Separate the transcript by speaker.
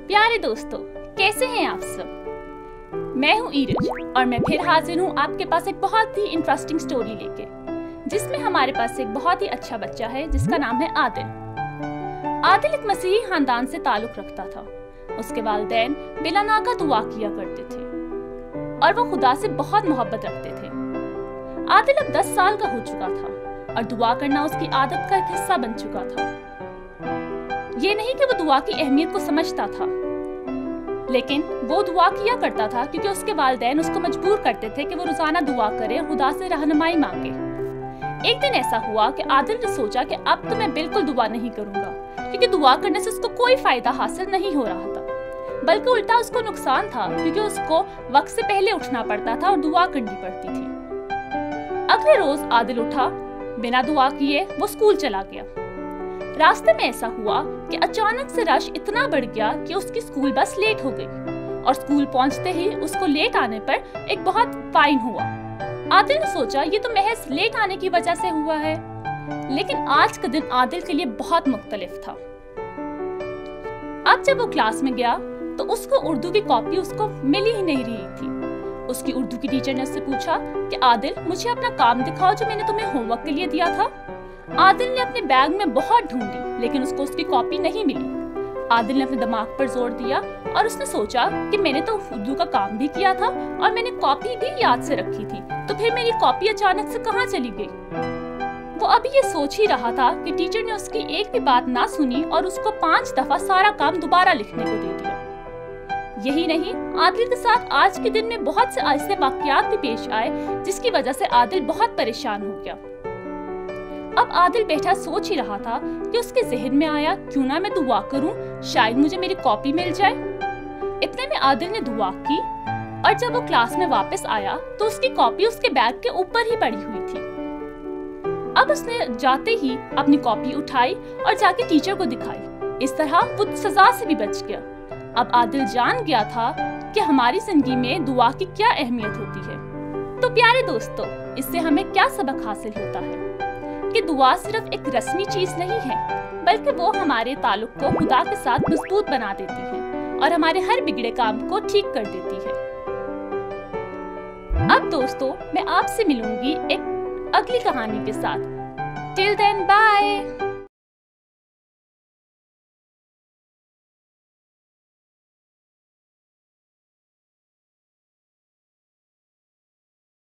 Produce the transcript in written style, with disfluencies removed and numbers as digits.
Speaker 1: प्यारे दोस्तों, कैसे हैं आप सब? मैं हूँ ईरज और मैं फिर हाजिर हूँ आपके पास एक बहुत ही इंटरेस्टिंग स्टोरी लेके, जिसमें हमारे पास एक बहुत ही अच्छा बच्चा है जिसका नाम है आदिल। आदिल एक मसीही खानदान से ताल्लुक रखता था। उसके वालिदैन बिला नागा दुआ किया करते थे और वो खुदा से बहुत मोहब्बत रखते थे। आदिल अब 10 साल का हो चुका था और दुआ करना उसकी आदत का एक हिस्सा बन चुका था। ये नहीं कि वो दुआ की अहमियत को समझता था, लेकिन वो दुआ किया करता था क्योंकि उसके वालिदैन उसको मजबूर करते थे कि वो रोजाना दुआ करे और खुदा से रहनुमाई मांगे। एक दिन ऐसा हुआ कि आदिल ने सोचा कि अब तो मैं बिल्कुल दुआ नहीं करूंगा, क्योंकि दुआ करने से उसको कोई फायदा हासिल नहीं हो रहा था, बल्कि उल्टा उसको नुकसान था, क्योंकि उसको वक्त से पहले उठना पड़ता था और दुआ करनी पड़ती थी। अगले रोज आदिल उठा, बिना दुआ किए वो स्कूल चला गया। रास्ते में ऐसा हुआ कि अचानक से रश इतना बढ़ गया कि उसकी स्कूल बस लेट हो गई और स्कूल पहुंचते ही उसको लेट आने पर एक बहुत फाइन हुआ। आदिल ने सोचा ये तो महज लेट आने की वजह से हुआ है, लेकिन आज का दिन आदिल के लिए बहुत मुख्तलिफ था। अब जब वो क्लास में गया तो उसको उर्दू की कॉपी उसको मिल ही नहीं रही थी। उसकी उर्दू की टीचर ने उससे पूछा कि आदिल, मुझे अपना काम दिखाओ जो मैंने तुम्हें होमवर्क के लिए दिया था। आदिल ने अपने बैग में बहुत ढूंढी, लेकिन उसको उसकी कॉपी नहीं मिली। आदिल ने अपने दिमाग पर जोर दिया और उसने सोचा कि मैंने तो उर्दू का काम भी किया था और मैंने कॉपी भी याद से रखी थी, तो फिर मेरी कॉपी अचानक से कहाँ चली गई। वो अभी ये सोच ही रहा था कि टीचर ने उसकी एक भी बात ना सुनी और उसको 5 दफा सारा काम दोबारा लिखने को दे दिया। यही नहीं, आदिल के साथ आज के दिन में बहुत से ऐसे वाकयात भी पेश आए जिसकी वजह से आदिल बहुत परेशान हो गया। अब आदिल बैठा सोच ही रहा था कि उसके जहन में आया, क्यों ना मैं दुआ करूं, शायद मुझे मेरी कॉपी मिल जाए। इतने में आदिल ने दुआ की और जब वो क्लास में वापस आया तो उसकी कॉपी उसके बैग के ऊपर ही पड़ी हुई थी। अब उसने जाते ही अपनी कॉपी उठाई और जाके टीचर को दिखाई। इस तरह वो सजा से भी बच गया। अब आदिल जान गया था कि हमारी जिंदगी में दुआ की क्या अहमियत होती है। तो प्यारे दोस्तों, इससे हमें क्या सबक हासिल होता है कि दुआ सिर्फ एक रस्मी चीज नहीं है, बल्कि वो हमारे ताल्लुक को खुदा के साथ मजबूत बना देती है और हमारे हर बिगड़े काम को ठीक कर देती है। अब दोस्तों, मैं आपसे मिलूंगी एक अगली कहानी के साथ। Till then, bye.